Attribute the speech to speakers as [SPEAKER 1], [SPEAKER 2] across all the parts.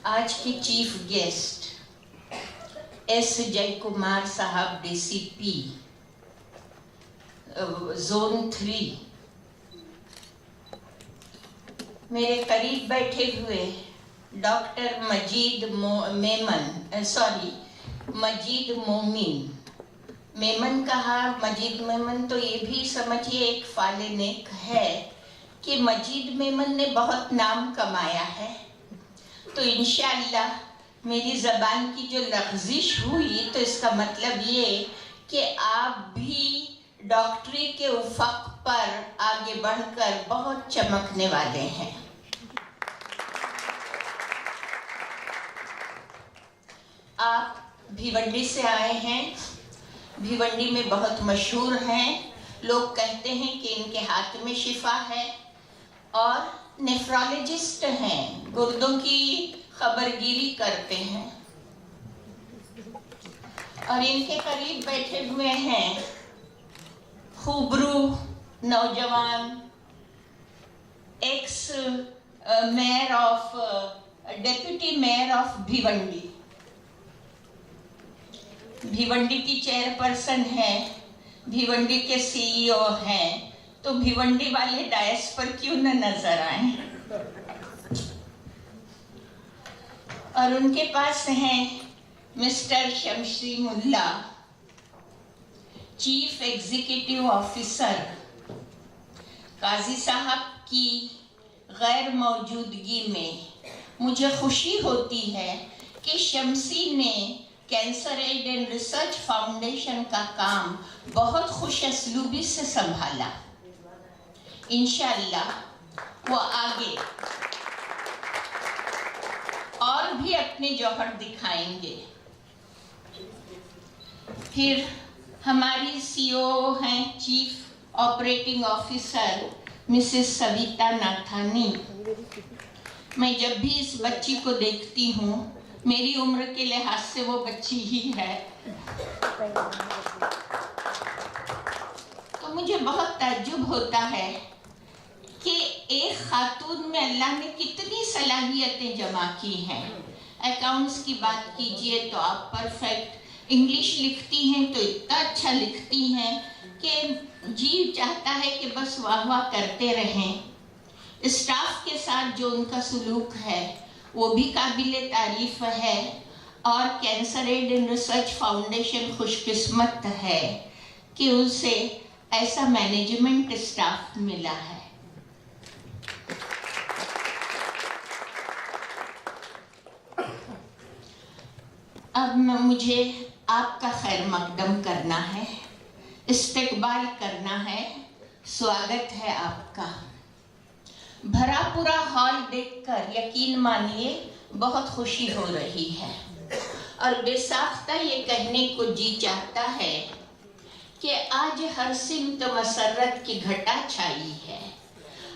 [SPEAKER 1] आज के chief guest S जय कुमार साहब DCP Zone 3, मेरे करीब बैठे हुए डॉक्टर मजीद मोमिन, मेमन कहा, मजीद मेमन, तो ये भी समझिए एक फाले नेक है कि मजीद मेमन ने बहुत नाम कमाया है। तो इंशाअल्लाह मेरी ज़बान की जो लग़ज़िश हुई तो इसका मतलब ये कि आप भी डॉक्टरी के उफ़क़ पर आगे बढ़कर बहुत चमकने वाले हैं। आप भिवंडी से आए हैं, भिवंडी में बहुत मशहूर हैं, लोग कहते हैं कि इनके हाथ में शिफा है और नेफ्रोलॉजिस्ट हैं, गुर्दों की खबरगिरी करते हैं। और इनके करीब बैठे हुए हैं खूबरू नौजवान x mayor of deputy mayor of Bhiwandi, Bhiwandi की चेयरपर्सन है, भिवंडी के CEO हैं, तो भिवंडी वाले डायस पर क्यों न नजर आए। और उनके पास हैं मिस्टर शमशी मुल्ला, चीफ एग्जीक्यूटिव ऑफिसर। काजी साहब की गैर मौजूदगी में मुझे खुशी होती है कि शमसी ने cancer aid and research foundation का काम बहुत खुश असलूबी से संभाला। इंशाअल्लाह वो आगे और भी अपने जौहर दिखाएंगे। फिर हमारी CEO हैं chief operating officer Mrs Savita Nathani. मैं जब भी इस बच्ची को देखती हूँ, मेरी उम्र के लिहाज से वो बच्ची ही है, तो मुझे बहुत ताज्जुब होता है कि एक खातून में अल्लाह ने कितनी सलाहियतें जमा की हैं। अकाउंट्स की बात कीजिए तो आप परफेक्ट, इंग्लिश लिखती हैं तो इतना अच्छा लिखती हैं कि जी चाहता है कि बस वाह वाह करते रहें। स्टाफ के साथ जो उनका सलूक है वो भी काबिले तारीफ है और cancer aid and research foundation खुशकिस्मत है कि उसे ऐसा मैनेजमेंट स्टाफ मिला है। अब मुझे आपका खैर मकदम करना है, इस्तकबाल करना है, स्वागत है आपका। भरा पूरा हॉल देखकर यकीन मानिए बहुत खुशी हो रही है और बेसाख्ता ये कहने को जी चाहता है कि आज हर सिमत मसरत की घटा छाई है,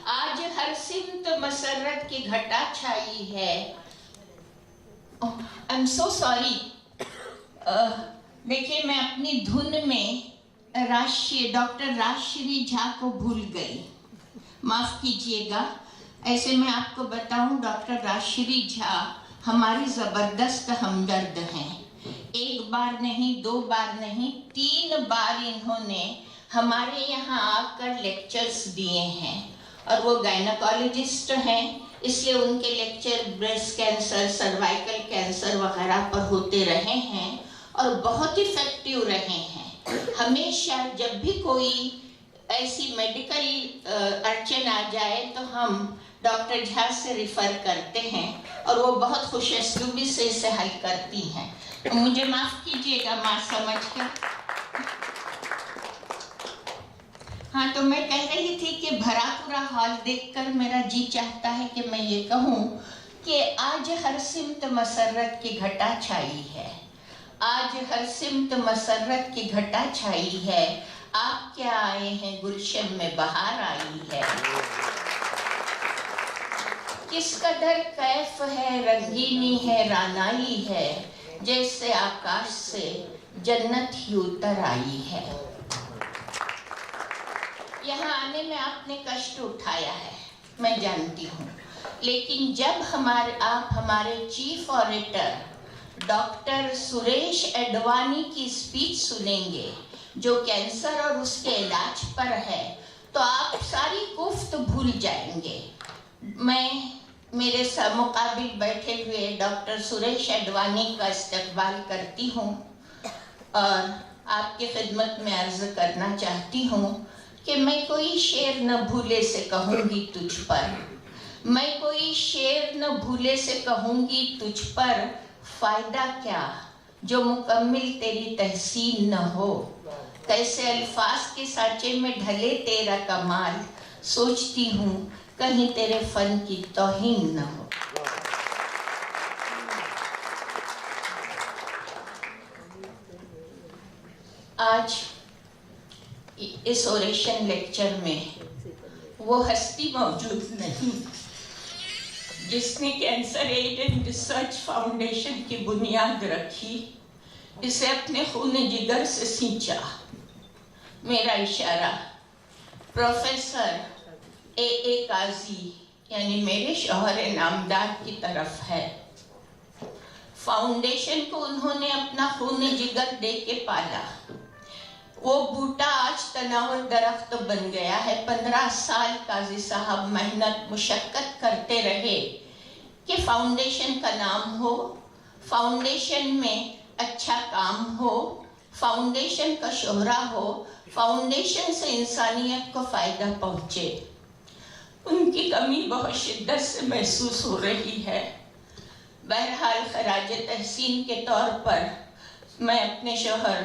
[SPEAKER 1] आज हर सिमत मसरत की घटा छाई है। आई एम सो सॉरी, देखिए मैं अपनी धुन में डॉक्टर राजश्री झा को भूल गई, माफ़ कीजिएगा। ऐसे मैं आपको बताऊं, डॉक्टर राजश्री झा हमारी ज़बरदस्त हमदर्द हैं। एक बार नहीं, दो बार नहीं, 3 बार इन्होंने हमारे यहाँ आकर लेक्चर्स दिए हैं और वो गायनोकोलॉजिस्ट हैं, इसलिए उनके lecture breast cancer, cervical cancer वगैरह पर होते रहे हैं और बहुत इफेक्टिव रहे हैं। हमेशा जब भी कोई ऐसी मेडिकल अड़चन आ जाए तो हम डॉक्टर झा से रिफ़र करते हैं और वो बहुत खुशअस्लूबी से इसे हल करती हैं। तो मुझे माफ़ कीजिएगा माँ समझ कर। हाँ, तो मैं कह रही थी कि भरा पूरा हॉल देखकर मेरा जी चाहता है कि मैं ये कहूँ कि आज हर सिमत मसरत की घटा छाई है, आज हर सिमत मसरत की घटा छाई है। आप क्या आए हैं, गुलशन में बहार आई है। किस कदर कैफ है, रंगीनी है, रानाई है, जैसे आकाश से जन्नत ही उतर आई है। यहाँ आने में आपने कष्ट उठाया है, मैं जानती हूँ, لیکن جب آپ ہمارے chief auditor doctor Suresh Advani کی اسپیچ سنیں گے جو کینسر اور اس کے علاج پر ہے تو آپ ساری گفت بھول جائیں گے. میں میرے مقابل بیٹھے ہوئے ڈاکٹر سریش اڈوانی کا استقبال کرتی ہوں اور آپ کی خدمت میں عرض کرنا چاہتی ہوں کہ میں کوئی شعر نہ بھولے سے کہوں گی تجھ پر، میں کوئی شعر نہ بھولے سے کہوں گی تجھ پر، فائدہ کیا جو مکمل تیری تحسین نہ ہو، کیسے الفاظ کے سانچے میں ڈھلے تیرا کمال، سوچتی ہوں کہیں تیرے فن کی توہین نہ ہو. آج اس اوریشن لیکچر میں وہ ہستی موجود نہیں جس نے cancer aid and research foundation کی بنیاد رکھی، اسے اپنے خون جگر سے سینچا. میرا اشارہ پروفیسر اے قاضی یعنی میرے شوہر نامدار کی طرف ہے. فاؤنڈیشن کو انہوں نے اپنا خون جگر دے کے پالا. وہ بوٹا آج تناور درخت بن گیا ہے. 15 سال قاضی صاحب محنت مشقت کرتے رہے کہ فاؤنڈیشن کا نام ہو، فاؤنڈیشن میں اچھا کام ہو، فاؤنڈیشن کا شہرہ ہو، فاؤنڈیشن سے انسانیت کو فائدہ پہنچے. ان کی کمی بہت شدت سے محسوس ہو رہی ہے. بہرحال خراج تحسین کے طور پر میں اپنے شوہر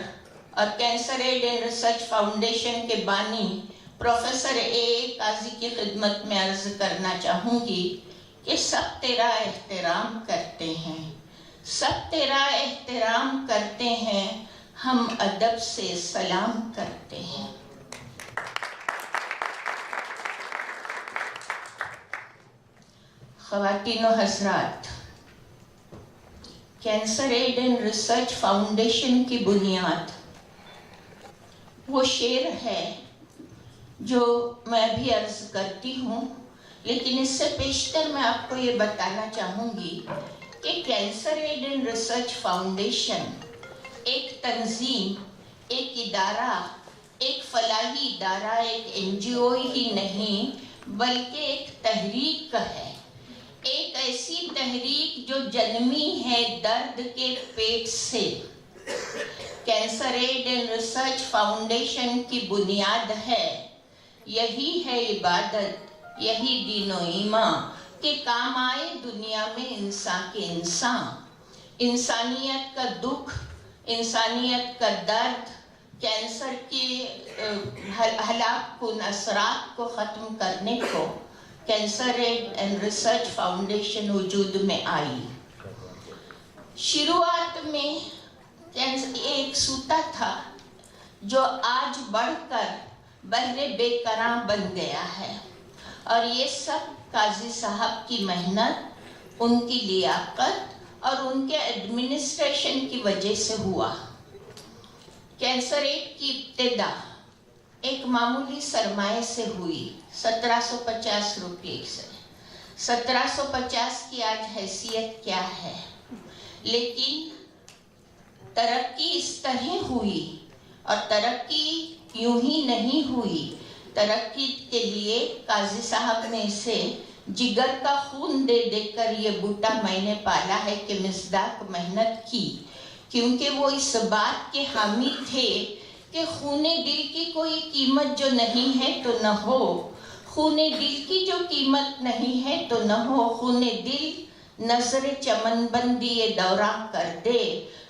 [SPEAKER 1] اور cancer aid and research foundation کے بانی پروفیسر اے قاضی کی خدمت میں عرض کرنا چاہوں گی کہ سب تیرا احترام کرتے ہیں، سب تیرا احترام کرتے ہیں، ہم ادب سے سلام کرتے ہیں. خواتین و حضرات، cancer aid and research foundation کی بنیاد وہ شعر ہے جو میں بھی عرض کرتی ہوں، لیکن اس سے پیشتر میں آپ کو یہ بتانا چاہوں گی کہ cancer aid and research foundation ایک تنظیم، ایک ادارہ، ایک فلاحی ادارہ، ایک NGO ہی نہیں بلکہ ایک تحریک ہے. ایک ایسی تحریک جو جنمی ہے درد کے پیٹ سے. Cancer aid and research foundation کی بنیاد ہے، یہی ہے عبادت، یہی دین و ایمان کہ کام آئے دنیا میں انسان کے انسان، انسانیت کا دکھ، انسانیت کا درد، کینسر کی ہلاک کن اثرات کو ختم کرنے کو cancer aid and research foundation وجود میں آئی. شروعات میں ایک سوتا تھا جو آج بڑھ کر بحر بے کراں بن گیا ہے، اور یہ سب قاضی صاحب کی محنت، ان کی لیاقت اور ان کے ایڈمنسٹریشن کی وجہ سے ہوا. کینسر ایڈ کی ابتدا ایک معمولی سرمایہ سے ہوئی، 1750 روپے سے. 1750 کی آج حیثیت کیا ہے؟ لیکن ترقی اس طرح ہوئی، اور ترقی یوں ہی نہیں ہوئی. ترقی کے لیے قاضی صاحب نے اسے جگر کا خون دے دے کر یہ بوٹا میں نے پالا ہے کہ مصداق محنت کی، کیونکہ وہ اس بات کے حامی تھے کہ خون دل کی کوئی قیمت جو نہیں ہے تو نہ ہو، خون دل کی جو قیمت نہیں ہے تو نہ ہو. خون دل نظر چمن بندی دورہ کر دے.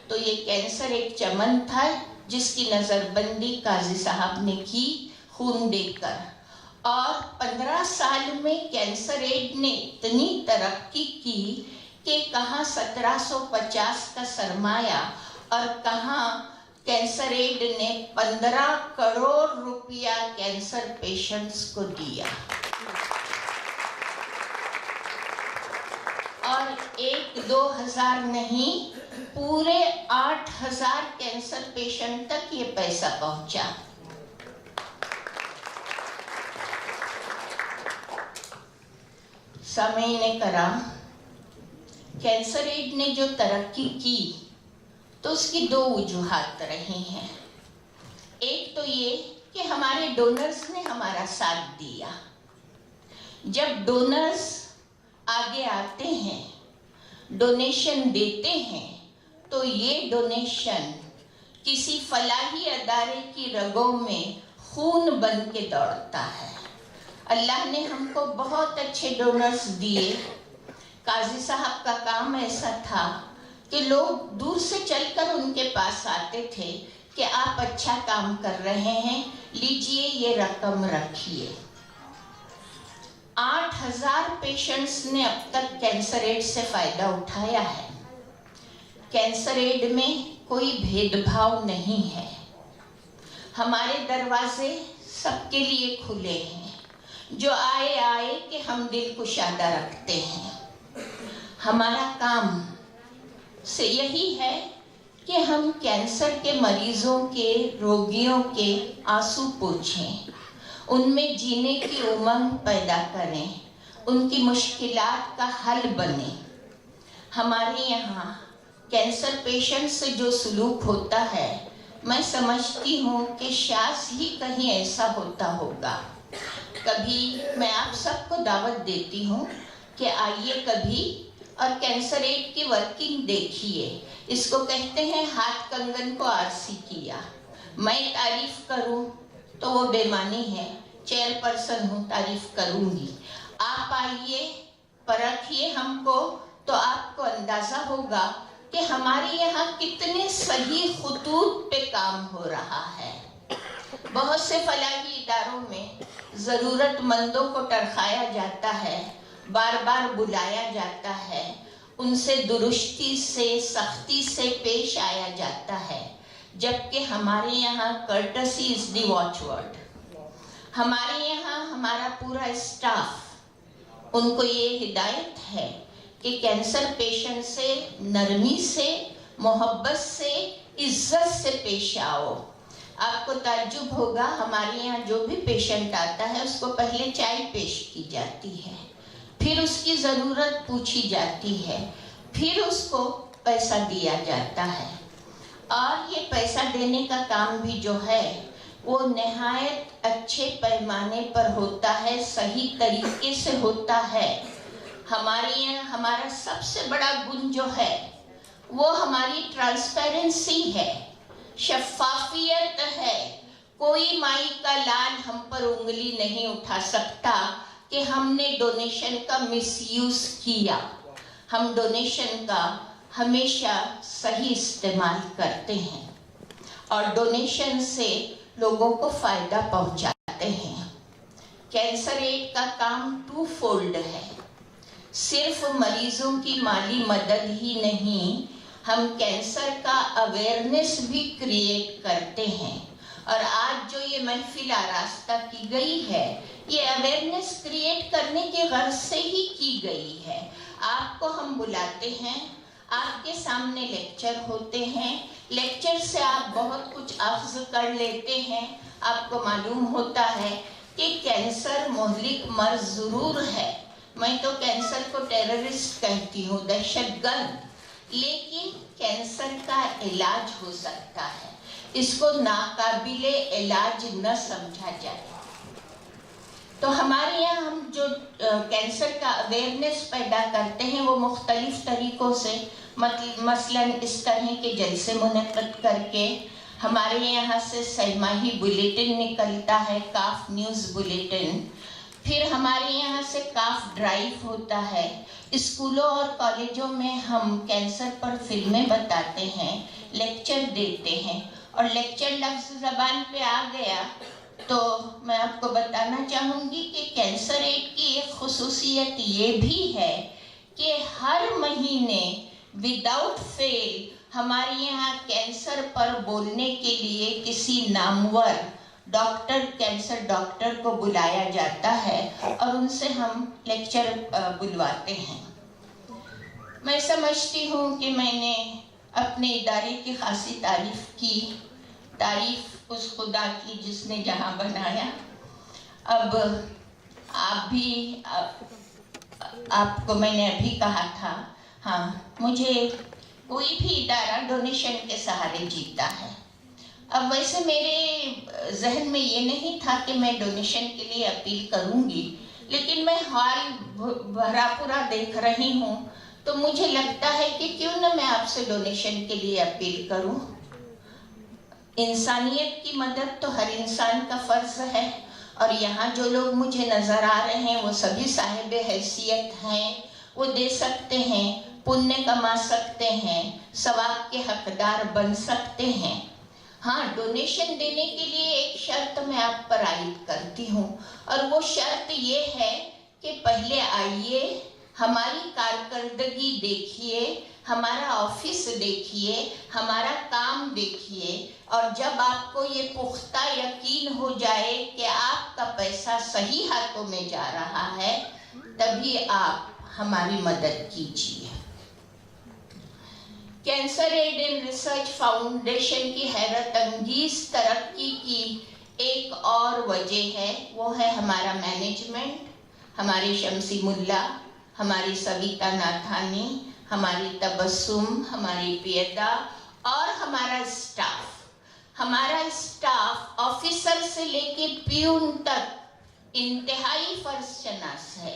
[SPEAKER 1] تو یہ کینسر ایک چمن تھا جس کی نظر بندی قاضی صاحب نے کی خون دے کر. اور 15 سال میں کینسر ایڈ نے اتنی ترقی کی کہ کہاں 1750 کا سرمایہ اور کہاں کینسر ایڈ نے 15 کروڑ روپیہ کینسر پیشنٹس کو دیا. اور 1-2 ہزار نہیں، پورے 8,000 کینسر پیشنٹ تک یہ پیسہ پہنچا. सामीन कराम, कैंसर एड ने जो तरक्की की तो उसकी दो वजूहात रही हैं। एक तो ये कि हमारे डोनर्स ने हमारा साथ दिया। जब डोनर्स आगे आते हैं, डोनेशन देते हैं, तो ये डोनेशन किसी फलाही अदारे की रगों में खून बन के दौड़ता है। अल्लाह ने हमको बहुत अच्छे डोनर्स दिए। काजी साहब का काम ऐसा था कि लोग दूर से चलकर उनके पास आते थे कि आप अच्छा काम कर रहे हैं, लीजिए ये रकम रखिए। 8000 पेशेंट्स ने अब तक कैंसर एड से फायदा उठाया है। कैंसर एड में कोई भेदभाव नहीं है। हमारे दरवाजे सबके लिए खुले हैं। जो आए आए कि हम दिल कुशादा रखते हैं। हमारा काम से यही है कि हम कैंसर के मरीजों के, रोगियों के आंसू पोंछें, उनमें जीने की उमंग पैदा करें, उनकी मुश्किलात का हल बने। हमारे यहाँ कैंसर पेशेंट से जो सलूक होता है, मैं समझती हूँ कि शायद ही कहीं ऐसा होता होगा। कभी मैं आप सबको दावत देती हूँ कि आइए कभी और कैंसर एड की वर्किंग देखिए। इसको कहते हैं हाथ कंगन को आरसी किया। मैं तारीफ करूं तो वो बेमानी है, चेयरपर्सन हूँ, तारीफ करूंगी। आप आइए, परखिए हमको, तो आपको अंदाजा होगा कि हमारे यहाँ कितने सही खुतूत पे काम हो रहा है। बहुत से फलाही इदारों में ज़रूरतमंदों को टरखाया जाता है, बार बार बुलाया जाता है, उनसे दुरुस्ती से, सख्ती से पेश आया जाता है, जबकि हमारे यहाँ कर्टसी इज द वॉचवर्ड। हमारे यहाँ हमारा पूरा स्टाफ, उनको ये हिदायत है कि कैंसर पेशेंट से नरमी से, मोहब्बत से, इज्जत से पेश आओ। आपको ताज्जुब होगा, हमारे यहाँ जो भी पेशेंट आता है उसको पहले चाय पेश की जाती है, फिर उसकी ज़रूरत पूछी जाती है, फिर उसको पैसा दिया जाता है। और ये पैसा देने का काम भी जो है वो नहायत अच्छे पैमाने पर होता है, सही तरीके से होता है। हमारे यहाँ हमारा सबसे बड़ा गुण जो है वो हमारी ट्रांसपेरेंसी है, शफाफियत है। कोई माई का लाल हम पर उंगली नहीं उठा सकता कि हमने डोनेशन का मिसयूज किया। हम डोनेशन का हमेशा सही इस्तेमाल करते हैं और डोनेशन से लोगों को फायदा पहुंचाते हैं। कैंसर एड का काम टू फोल्ड है। सिर्फ मरीजों की माली मदद ही नहीं, हम कैंसर का अवेयरनेस भी क्रिएट करते हैं। और आज जो ये महफिल आरास्ता की गई है, ये अवेयरनेस क्रिएट करने के गर्ज से ही की गई है। आपको हम बुलाते हैं, आपके सामने लेक्चर होते हैं, लेक्चर से आप बहुत कुछ अख्ज़ कर लेते हैं। आपको मालूम होता है कि कैंसर मुहलिक मर्ज ज़रूर है। मैं तो कैंसर को टेररिस्ट कहती हूँ, दहशतगर्द, लेकिन कैंसर का इलाज हो सकता है। इसको नाकाबिले इलाज न समझा जाए। तो हमारे यहाँ हम जो कैंसर का अवेयरनेस पैदा करते हैं वो मुख्तलिफ तरीक़ों से, मसलन इस तरह के जलसे मुनक़्क़द करके, हमारे यहाँ से सहमाही बुलेटिन निकलता है, काफ न्यूज़ बुलेटिन। फिर हमारे यहाँ से काफ ड्राइव होता है। स्कूलों और कॉलेजों में हम कैंसर पर फिल्में बताते हैं, लेक्चर देते हैं। और लेक्चर लफ्ज़ ज़बान पे आ गया तो मैं आपको बताना चाहूँगी कि कैंसर एड की एक खुसूसियत ये भी है कि हर महीने विदाउट फेल हमारे यहाँ कैंसर पर बोलने के लिए किसी नामवर डॉक्टर, कैंसर डॉक्टर को बुलाया जाता है और उनसे हम लेक्चर बुलवाते हैं। मैं समझती हूँ कि मैंने अपने इदारे की खासी तारीफ़ की, तारीफ़ उस खुदा की जिसने जहाँ बनाया। अब आप भी आपको मैंने अभी कहा था, हाँ, मुझे कोई भी इदारा डोनेशन के सहारे जीता है। अब वैसे मेरे जहन में ये नहीं था कि मैं डोनेशन के लिए अपील करूंगी, लेकिन मैं हाल भरा पूरा देख रही हूँ तो मुझे लगता है कि क्यों न मैं आपसे डोनेशन के लिए अपील करूं। इंसानियत की मदद तो हर इंसान का फर्ज है, और यहाँ जो लोग मुझे नजर आ रहे हैं वो सभी साहिब हैसियत हैं, वो दे सकते हैं, पुण्य कमा सकते हैं, सवाब के हकदार बन सकते हैं। हाँ, डोनेशन देने के लिए एक शर्त मैं आप पर आयद करती हूँ, और वो शर्त ये है कि पहले आइए, हमारी कारकर्दगी देखिए, हमारा ऑफिस देखिए, हमारा काम देखिए, और जब आपको ये पुख्ता यकीन हो जाए कि आपका पैसा सही हाथों में जा रहा है, तभी आप हमारी मदद कीजिए। Cancer aid and research foundation की हैरत अंगेज तरक्की की एक और वजह है, वो है हमारा मैनेजमेंट, हमारी शमसी मुल्ला, हमारी सविता नाथानी, हमारी तबस्सुम, हमारी पियदा और हमारा स्टाफ। हमारा स्टाफ ऑफिसर से लेके प्यून तक इंतहाई फर्जशनास है,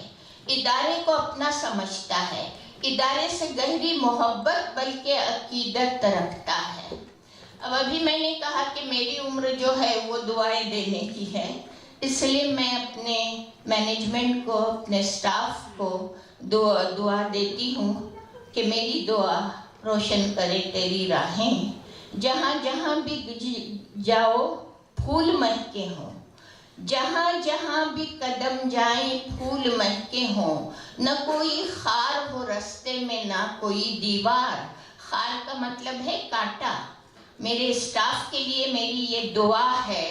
[SPEAKER 1] इदारे को अपना समझता है, इदारे से गहरी मोहब्बत बल्कि अकीदत रखता है। अब अभी मैंने कहा कि मेरी उम्र जो है वो दुआएं देने की है, इसलिए मैं अपने मैनेजमेंट को, अपने स्टाफ को दुआ देती हूँ कि मेरी दुआ रोशन करे तेरी राहें, जहाँ जहाँ भी जाओ फूल महके हों, जहाँ जहाँ भी कदम जाए फूल महके हों, न कोई खार हो रास्ते में ना कोई दीवार। खार का मतलब है कांटा। मेरे स्टाफ के लिए मेरी ये दुआ है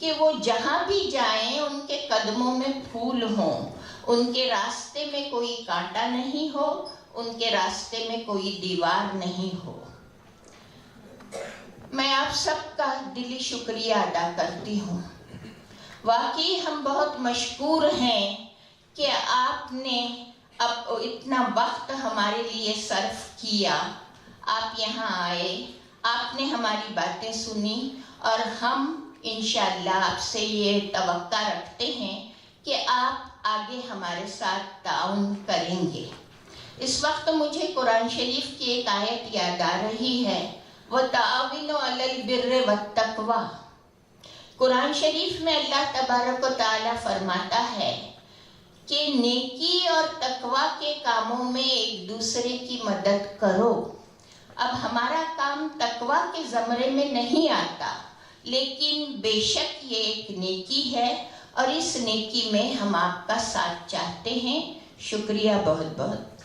[SPEAKER 1] कि वो जहाँ भी जाएं उनके कदमों में फूल हों, उनके रास्ते में कोई कांटा नहीं हो, उनके रास्ते में कोई दीवार नहीं हो। मैं आप सबका दिली शुक्रिया अदा करती हूँ। वाकई हम बहुत मशकूर हैं कि आपने अब इतना वक्त हमारे लिए सर्फ किया। आप यहाँ आए, आपने हमारी बातें सुनी, और हम इंशाअल्लाह आपसे ये तवक्का रखते हैं कि आप आगे हमारे साथ ताउन करेंगे। इस वक्त मुझे कुरान शरीफ की एक आयत याद आ रही है, वताअविनु अलल बिर्रि वत्तक़वा। कुरान शरीफ में अल्लाह तबारक व तआला फरमाता है कि नेकी और तकवा के कामों में एक दूसरे की मदद करो। अब हमारा काम तकवा के ज़मरे में नहीं आता, लेकिन बेशक ये एक नेकी है, और इस नेकी में हम आपका साथ चाहते हैं। शुक्रिया बहुत बहुत।